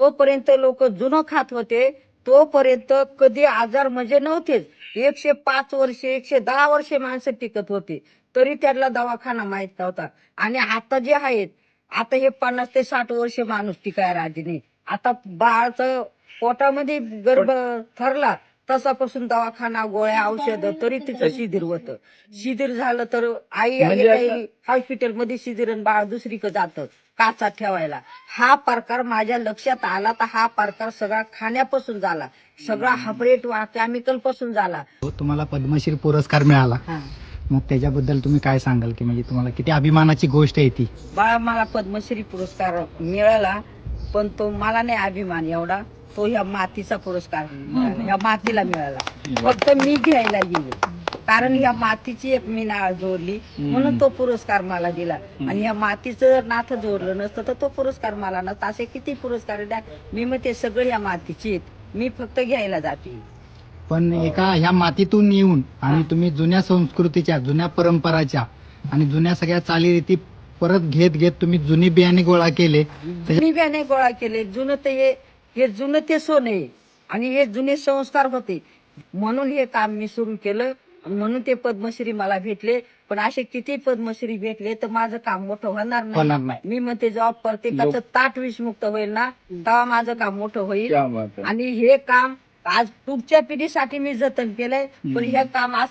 तोपर्यंत लोक जुनं खात होते, तोपर्यंत कधी आजार म्हणजे नव्हतेच. 105 वर्ष 110 वर्षे माणसं टिकत होती, तरी त्यांना दवाखाना माहित नव्हता. आणि आता जे आहेत, आता हे 50 ते 60 वर्ष माणूस टिकाय राजी नाही. आता बाळाचं पोटामध्ये गर्भ ठरला तसापासून दवाखाना, गोळ्या, औषधं, तरी तिचं शिथिर होतं. शिथिर झालं तर आई हॉस्पिटलमध्ये शिथिर आणि बाळ दुसरीकडे जातं काचात ठेवायला. हा प्रकार माझ्या लक्षात आला तर हा प्रकार सगळा खाण्यापासून झाला, सगळा हायब्रिड केमिकल पासून झाला. तुम्हाला पद्मश्री पुरस्कार मिळाला, मग त्याच्याबद्दल तुम्ही काय सांगाल, की म्हणजे तुम्हाला किती अभिमानाची गोष्ट आहे ती? बाळा, मला पद्मश्री पुरस्कार मिळाला, पण तो मला नाही अभिमान एवढा, तो ह्या मातीचा पुरस्कार मिळाला, ह्या मातीला मिळाला. फक्त मी घ्यायला गेले, कारण ह्या मातीची एक मी नाळ जोडली म्हणून तो पुरस्कार मला दिला. आणि ह्या मातीचं जर नातं जोडलं नसतं तर तो पुरस्कार मला नसता. असे किती पुरस्कार द्या, मी मग ते सगळे ह्या मातीची आहेत, मी फक्त घ्यायला जाते. पण एका ह्या मातीतून येऊन आणि तुम्ही जुन्या संस्कृतीच्या, जुन्या परंपराच्या आणि जुन्या सगळ्या चालीरीती परत घेत घेत तुम्ही जुनी बियाणे गोळा केले. जुनी बियाणे गोळा केले, जुनं ते हे जुनं ते सोने आणि हे जुने संस्कार होते, म्हणून हे काम मी सुरू केलं. म्हणून ते पद्मश्री मला भेटले. पण असे किती पद्मश्री भेटले तर माझं काम मोठं होणार नाही. मी म्हणते जेव्हा प्रत्येकाचं ताट विषमुक्त होईल ना, तेव्हा माझं काम मोठं होईल. आणि हे काम आज पुढच्या पिढीसाठी मी जतन केलंय. पण हे काम आज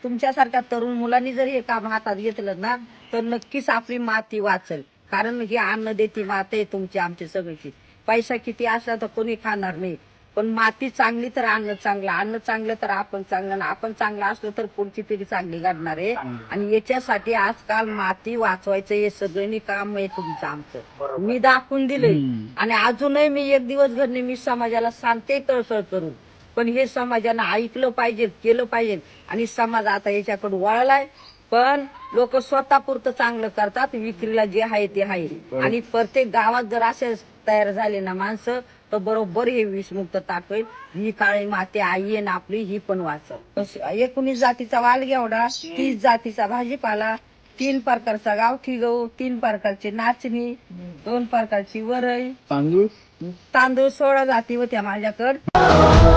तुमच्यासारख्या तरुण मुलांनी जर हे काम हातात घेतलं ना, तर नक्कीच आपली माती वाचेल. कारण ही अन्न देती माता आहे तुमची, आमची सगळीची. पैसा किती असला तर कोणी खाणार नाही, पण माती चांगली तर अन्न चांगलं, अन्न चांगलं तर आपण चांगलं, आपण चांगलं असलो तर पुढची पिढी चांगली घडणार आहे. आणि याच्यासाठी आजकाल माती वाचवायचं हे सगळ्यांनी काम आहे तुमचं, आमचं. मी दाखवून दिलंय आणि अजूनही मी एक दिवस घडणे मी समाजाला सांगते तळतळ करून. पण हे समाजानं ऐकलं पाहिजे, केलं पाहिजे. आणि समाज आता याच्याकडे वळलाय, पण लोक स्वतःपुरतं चांगलं करतात, विक्रीला जे आहे ते आहे. आणि प्रत्येक गावात जर असे तयार झाले ना माणसं, तर बरोबर हे विषमुक्त ताट होईल. ही काळी माती आई आहे ना आपली, ही पण वाचव. 19 जातीचा वालगेवडा, 30 जातीचा भाजीपाला, 3 प्रकारचा गावठी गहू, 3 प्रकारची नाचणी, 2 प्रकारची वरई, तांदूळ 16 जाती होत्या माझ्याकडे.